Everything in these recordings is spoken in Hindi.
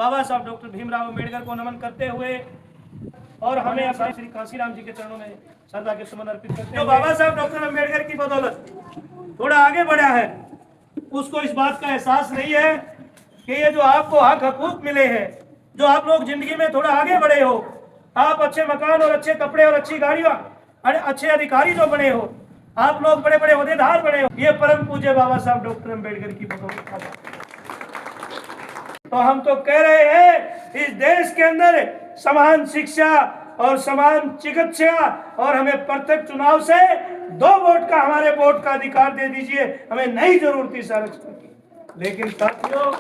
बाबा साहब डॉक्टर भीमराव अम्बेडकर को नमन करते हुए और हमें अपने श्री कांसीराम जी के चरणों में श्रद्धा के सुमन अर्पित करते हैं। जो बाबा साहब डॉक्टर अम्बेडकर की बदौलत थोड़ा आगे बढ़ा है, उसको इस बात का एहसास नहीं है कि ये जो आपको हक हकूक मिले हैं, जो आप लोग जिंदगी में थोड़ा आगे बढ़े हो, आप अच्छे मकान और अच्छे कपड़े और अच्छी गाड़ियां, अच्छे अधिकारी जो बने हो, आप लोग बड़े बड़े ओहदेदार बने हो, ये परम पूज्य बाबा साहब डॉक्टर अम्बेडकर की बदौलत। तो हम तो कह रहे हैं इस देश के अंदर समान शिक्षा और समान चिकित्सा और हमें प्रत्यक्ष चुनाव से 2 वोट का, हमारे वोट का अधिकार दे दीजिए, हमें नहीं जरूरत थी आरक्षण की। लेकिन साथियों,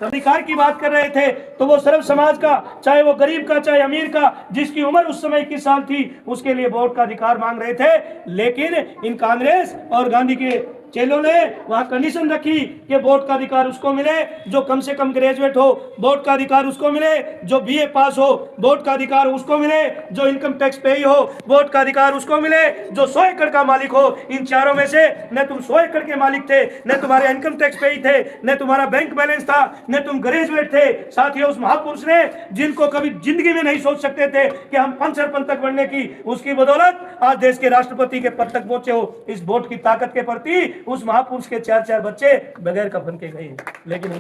अधिकार की बात कर रहे थे तो वो सर्व समाज का, चाहे वो गरीब का चाहे अमीर का, जिसकी उम्र उस समय 21 साल थी, उसके लिए वोट का अधिकार मांग रहे थे। लेकिन इन कांग्रेस और गांधी के चेलों ने वहां कंडीशन रखी कि वोट का अधिकार उसको मिले जो कम से कम ग्रेजुएट हो, वोट का अधिकार उसको मिले जो बीए पास हो, वोट का अधिकार उसको मिले जो इनकम टैक्स पेई हो, वोट का अधिकार उसको मिले जो 100 एकड़ का मालिक हो। इन चारों में से न तुम 100 एकड़ के मालिक थे, न तुम्हारे इनकम टैक्स पेई थे, न तुम्हारा बैंक बैलेंस था, न तुम ग्रेजुएट थे। साथियों, उस महापुरुष ने जिनको कभी जिंदगी में नहीं सोच सकते थे कि हम पंच सरपंच तक बढ़ने की, उसकी बदौलत आज देश के राष्ट्रपति के पद तक पहुंचे हो। इस वोट की ताकत के प्रति उस महापुरुष के 4 बच्चे बगैर कफन के गए, लेकिन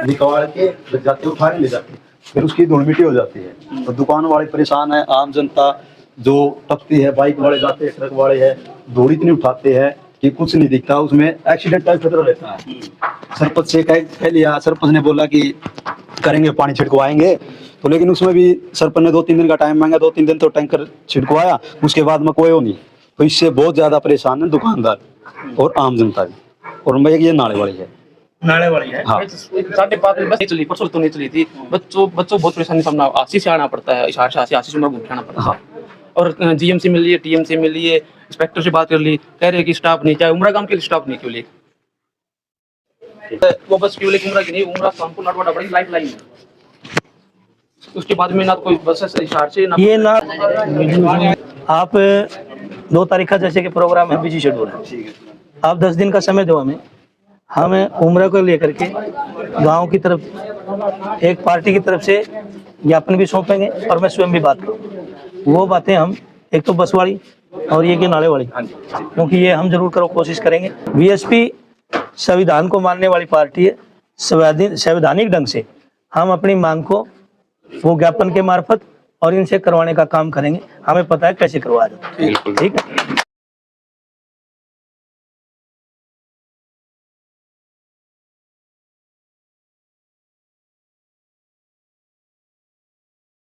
निकाल के जाते उठा ले जाते, फिर उसकी धूल मिट्टी हो जाती है। तो दुकान वाले परेशान है, आम जनता जो टपती है, बाइक वाले जाते हैं, ट्रक वाले है, धूल इतनी उठाते हैं कि कुछ नहीं दिखता, उसमें एक्सीडेंट का खतरा रहता है। सरपंच से कह लिया, सरपंच ने बोला कि करेंगे, पानी छिड़कवाएंगे, तो लेकिन उसमें भी सरपंच ने 2-3 दिन का टाइम मांगा, 2-3 दिन तो टैंकर छिड़कवाया, उसके बाद में कोई नहीं। तो इससे बहुत ज्यादा परेशान है दुकानदार और आम जनता भी। और मैं ये नाले वाली है, नाले वाली है। हाँ। 5:30 में बस नहीं चली, परसों तो नहीं चली थी। बच्चों बहुत परेशानी सामना, आशीष से आना पड़ता है, आशीष में घूम आना पड़ता है। और जीएमसी मिल लिए, टीएमसी मिल लिए, इंस्पेक्टर से बात कर ली, कह रहे हैं कि स्टाफ नहीं, चाहे उमरा गांव के स्टाफ नहीं, क्यों ले वो बस क्यों लेकिन उमरा की नहीं, उमरा हमको नटवाड़ा बड़ी लाइफ लाइन है। उसके बाद में ना कोई बस से ना ये ना आप 2 तारीख का जैसे कि प्रोग्राम है, बिजी शेड्यूल है, आप 10 दिन का समय दो हमें उम्र को लेकर के गांव की तरफ एक पार्टी की तरफ से ज्ञापन भी सौंपेंगे और मैं स्वयं भी बात करूँ। वो बातें हम एक तो बसवाड़ी और ये कि नाले वाली, क्योंकि ये हम जरूर करो कोशिश करेंगे। बीएसपी संविधान को मानने वाली पार्टी है, संवैधानिक ढंग से हम अपनी मांग को वो ज्ञापन के मार्फत और इनसे करवाने का काम करेंगे। हमें पता है कैसे करवाया जाता है, ठीक है।